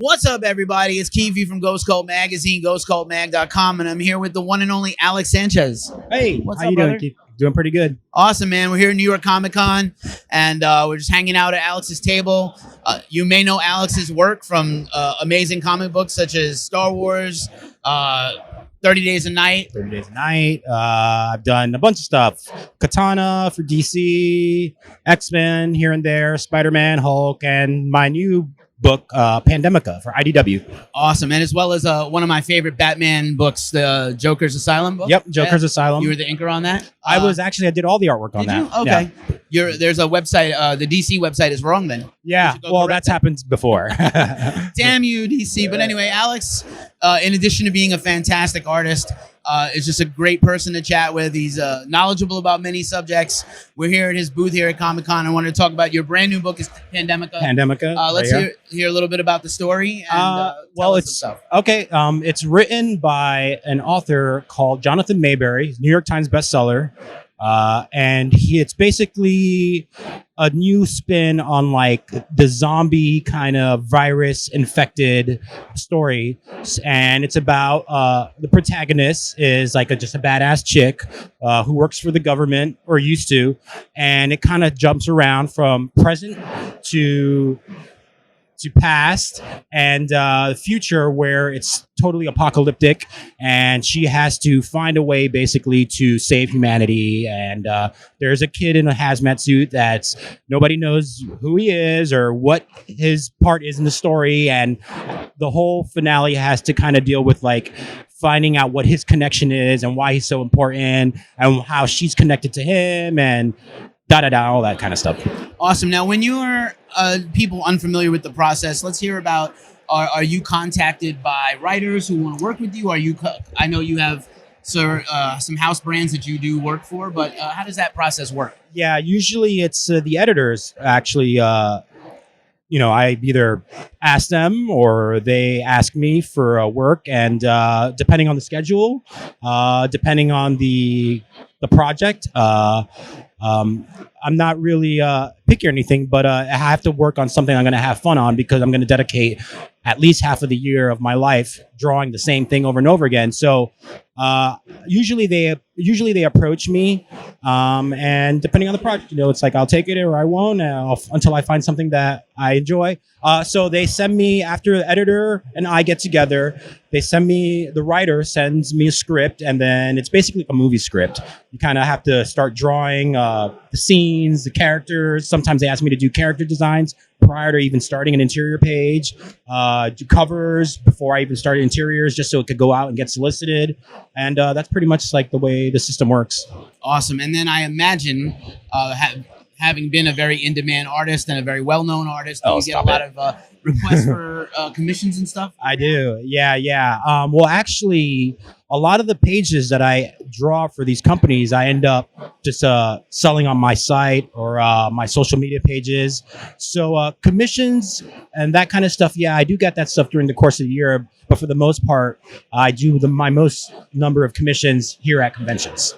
What's up, everybody? It's Keefy from Ghost Cult Magazine, ghostcultmag.com, and I'm here with the one and only Alex Sanchez. Hey, what's how up, you brother? doing, Keith? Doing pretty good. Awesome, man. We're here at New York Comic Con, and we're just hanging out at Alex's table. You may know Alex's work from amazing comic books such as Star Wars, 30 Days a Night. 30 Days a Night. I've done a bunch of stuff. Katana for DC, X-Men here and there, Spider-Man, Hulk, and my new book, Pandemica for IDW. Awesome, and as well as one of my favorite Batman books, the Joker's Asylum book. Yep, Joker's Asylum. You were the inker on that? I did all the artwork on that. You? Okay. Yeah. There's a website, the DC website is wrong then. Yeah, well, that's happened before. Damn you, DC. But anyway, Alex, in addition to being a fantastic artist, is just a great person to chat with. He's knowledgeable about many subjects. We're here at his booth here at Comic-Con. I wanted to talk about your brand new book, is Pandemica. Pandemica. Let's hear a little bit about the story. And, well, it's okay. It's written by an author called Jonathan Mayberry, New York Times bestseller. And it's basically a new spin on like the zombie kind of virus infected story. And it's about the protagonist is like just a badass chick who works for the government or used to. And it kind of jumps around from present to past and future, where it's totally apocalyptic, and she has to find a way basically to save humanity. And there's a kid in a hazmat suit that's nobody knows who he is or what his part is in the story, and the whole finale has to kind of deal with like finding out what his connection is and why he's so important and how she's connected to him and all that kind of stuff. Awesome. Now, when you're people unfamiliar with the process, let's hear about, are you contacted by writers who want to work with you? I know you have some house brands that you do work for, but how does that process work? Yeah, usually it's the editors actually, I either ask them or they ask me for work, and depending on the schedule, depending on the project, I'm not really picky or anything, but I have to work on something I'm going to have fun on, because I'm going to dedicate at least half of the year of my life drawing the same thing over and over again. So usually they approach me, and depending on the project, it's like I'll take it or I won't until I find something that I enjoy. So they send me, after the editor and I get together, the writer sends me a script, and then it's basically a movie script. You kind of have to start drawing the scenes, the characters. Sometimes they ask me to do character designs prior to even starting an interior page, do covers before I even started interiors, just so it could go out and get solicited. And that's pretty much like the way the system works. Awesome. And then I imagine, having been a very in-demand artist and a very well-known artist, you get a lot of requests for commissions and stuff? I do. Yeah. Well, actually, a lot of the pages that I draw for these companies, I end up just selling on my site or my social media pages. So commissions and that kind of stuff, yeah, I do get that stuff during the course of the year. But for the most part, I do my most number of commissions here at conventions.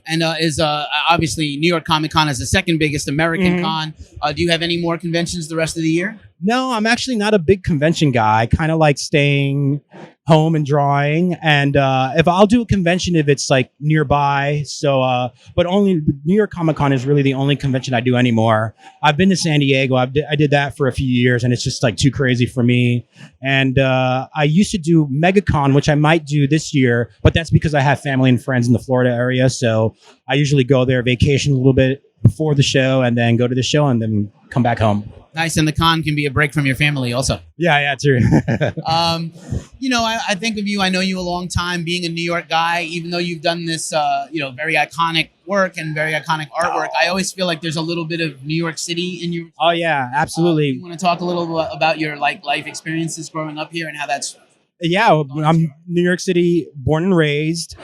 And is obviously New York Comic Con is the second biggest American con. Do you have any more conventions the rest of the year? No, I'm actually not a big convention guy. I kind of like staying home and drawing. And if I'll do a convention, if it's like nearby. So, but only New York Comic Con is really the only convention I do anymore. I've been to San Diego. I did that for a few years, and it's just like too crazy for me. And I used to do MegaCon, which I might do this year, but that's because I have family and friends in the Florida area. So I usually go there, vacation a little bit before the show, and then go to the show and then come back home. Nice, and the con can be a break from your family also. Yeah, true. I think of you, I know you a long time being a New York guy, even though you've done this, very iconic work and very iconic artwork. I always feel like there's a little bit of New York City in you. Oh, yeah, absolutely. You want to talk a little about your life experiences growing up here and how that's... Yeah, I'm New York City, born and raised.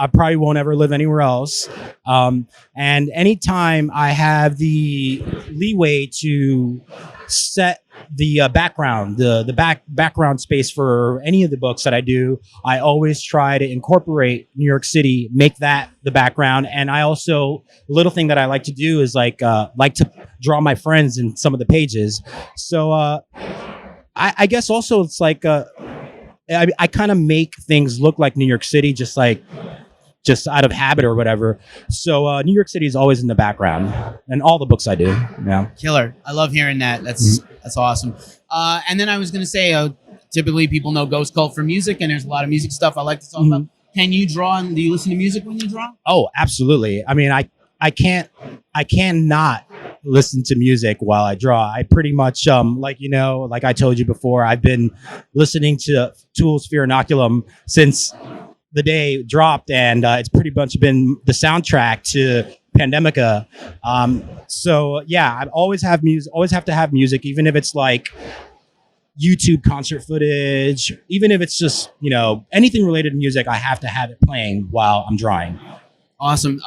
I probably won't ever live anywhere else. And anytime I have the leeway to set the background, the background space for any of the books that I do, I always try to incorporate New York City, make that the background. And I also, little thing that I like to do is like to draw my friends in some of the pages. So I guess also it's like I kind of make things look like New York City, just out of habit or whatever. So New York City is always in the background, and all the books I do. Yeah, Killer. I love hearing that. That's awesome. And then I was gonna say, typically people know Ghost Cult for music, and there's a lot of music stuff I like to talk about. Can you draw, and do you listen to music when you draw? Oh, absolutely. I mean, I cannot listen to music while I draw. I pretty much, like I told you before, I've been listening to Tool's Fear Inoculum since the day it dropped, and it's pretty much been the soundtrack to Pandemica. So yeah, I always have to have music, even if it's like YouTube concert footage, even if it's just, anything related to music, I have to have it playing while I'm drawing. Awesome.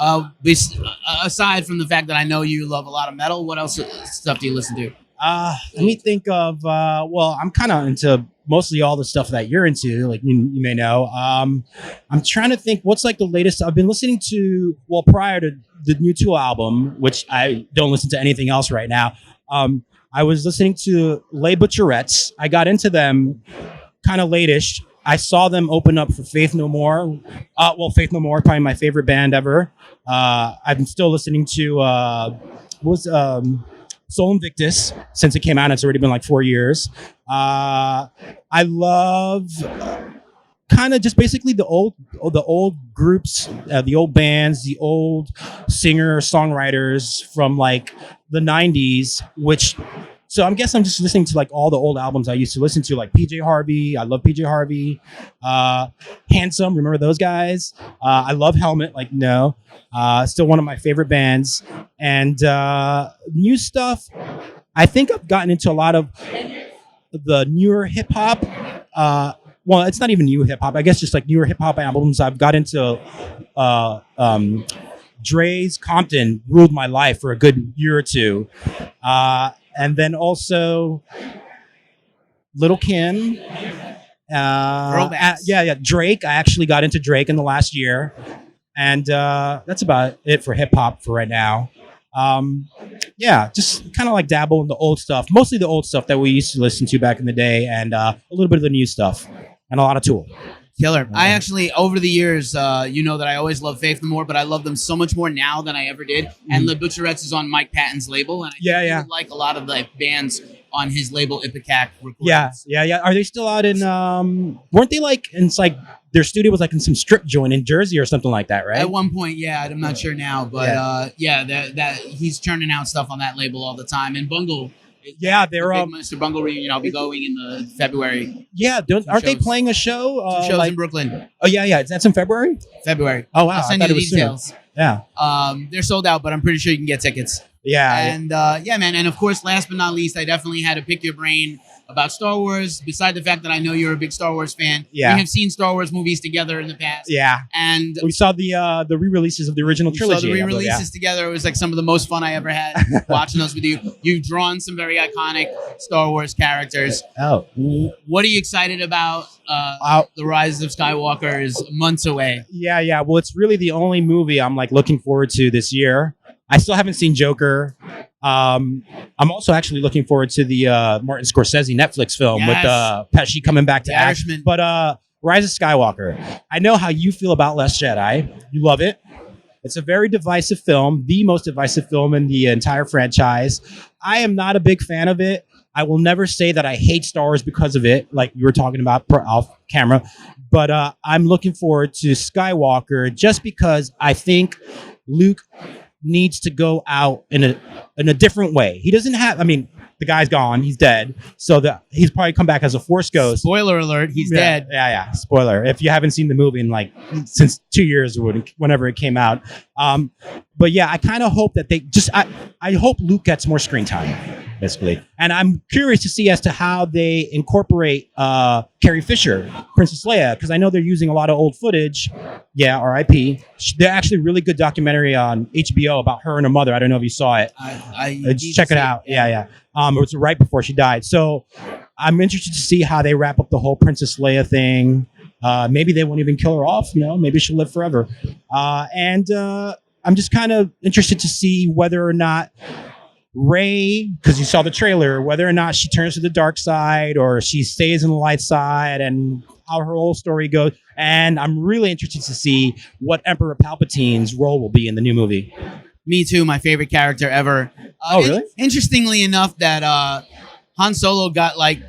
Aside from the fact that I know you love a lot of metal, what else stuff do you listen to? Let me think of, I'm kind of into mostly all the stuff that you're into, like you may know. I'm trying to think what's like the latest I've been listening to, prior to the new Tool album, which I don't listen to anything else right now. I was listening to Les Butcherettes. I got into them kind of late-ish. I saw them open up for Faith No More. Faith No More, probably my favorite band ever. I'm still listening to Soul Invictus since it came out. It's already been like 4 years. I love kind of just basically the old groups, the old bands, the old singer-songwriters from like the 90s, so I guess I'm just listening to like all the old albums I used to listen to, like PJ Harvey. I love PJ Harvey. Handsome, remember those guys? I love Helmet, still one of my favorite bands. And new stuff, I think I've gotten into a lot of the newer hip hop. It's not even new hip hop. I guess just like newer hip hop albums. I've got into Dre's Compton ruled my life for a good year or two. And then also Little Kim. Drake. I actually got into Drake in the last year. And that's about it for hip hop for right now. Just kind of like dabble in the old stuff. Mostly the old stuff that we used to listen to back in the day, and a little bit of the new stuff. And a lot of Tool. Killer. I actually, over the years, that I always loved Faith No More, but I love them so much more now than I ever did. And Le Butcherettes is on Mike Patton's label, and I like a lot of the bands on his label, Ipecac Recordings. Yeah. Are they still out in? Weren't they their studio was like in some strip joint in Jersey or something like that, right? At one point, yeah. I'm not sure now, but that he's churning out stuff on that label all the time. And Bungle. Yeah, they're Mr. Bungle reunion. I'll be going in the February. Yeah, aren't they playing a show? Shows in Brooklyn. Oh yeah. That's in February. February. Oh wow, I'll send you the details. Soon. Yeah. They're sold out, but I'm pretty sure you can get tickets. Yeah. And man. And of course, last but not least, I definitely had to pick your brain about Star Wars. Beside the fact that I know you're a big Star Wars fan, we have seen Star Wars movies together in the past. Yeah, and we saw the re-releases of the original trilogy. We saw the re-releases together. It was like some of the most fun I ever had watching those with you. You've drawn some very iconic Star Wars characters. Oh, what are you excited about? The Rise of Skywalker is months away. Yeah. Well, it's really the only movie I'm like looking forward to this year. I still haven't seen Joker. I'm also actually looking forward to the Martin Scorsese Netflix film with Pesci coming back to act. But Rise of Skywalker. I know how you feel about Last Jedi. You love it. It's a very divisive film, the most divisive film in the entire franchise. I am not a big fan of it. I will never say that I hate Star Wars because of it, like you were talking about off camera. But I'm looking forward to Skywalker just because I think Luke needs to go out in a different way. He doesn't have, the guy's gone, he's dead, so he's probably come back as a Force ghost. Spoiler alert, he's dead. Yeah, spoiler. If you haven't seen the movie in since 2 years or whenever it came out. But yeah, I kind of hope that I hope Luke gets more screen time, basically. And I'm curious to see as to how they incorporate Carrie Fisher, Princess Leia, because I know they're using a lot of old footage. Yeah, R.I.P. They're actually really good documentary on HBO about her and her mother. I don't know if you saw it. Just check it out. Yeah. It was right before she died. So I'm interested to see how they wrap up the whole Princess Leia thing. Maybe they won't even kill her off. Maybe she'll live forever. And I'm just kind of interested to see whether or not Rey, because you saw the trailer, whether or not she turns to the dark side or she stays in the light side, and how her whole story goes. And I'm really interested to see what Emperor Palpatine's role will be in the new movie. Me too, my favorite character ever. Oh, really? Interestingly enough, that Han Solo got like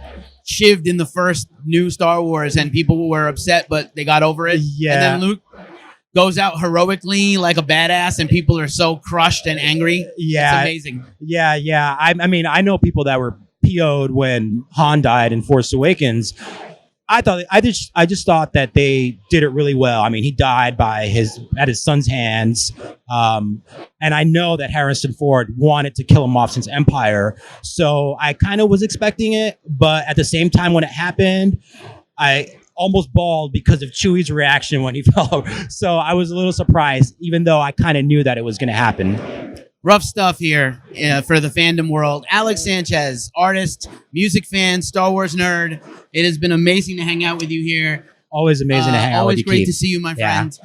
shivved in the first new Star Wars, and people were upset, but they got over it. Yeah. And then Luke goes out heroically like a badass, and people are so crushed and angry. Yeah. It's amazing. Yeah. I mean, I know people that were PO'd when Han died in Force Awakens. I just thought that they did it really well. I mean, he died at his son's hands, and I know that Harrison Ford wanted to kill him off since Empire, so I kind of was expecting it. But at the same time, when it happened, I almost bawled because of Chewie's reaction when he fell over. So I was a little surprised, even though I kind of knew that it was going to happen. Rough stuff here for the fandom world. Alex Sanchez, artist, music fan, Star Wars nerd. It has been amazing to hang out with you here. Always amazing to hang out with you, Always great Keith. to see you, my friend.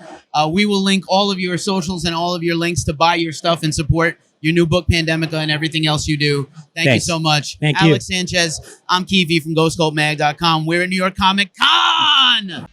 We will link all of your socials and all of your links to buy your stuff and support your new book, Pandemica, and everything else you do. Thanks you so much. Thank you. Alex Sanchez, I'm Keefy from GhostCultMag.com. We're at New York Comic Con!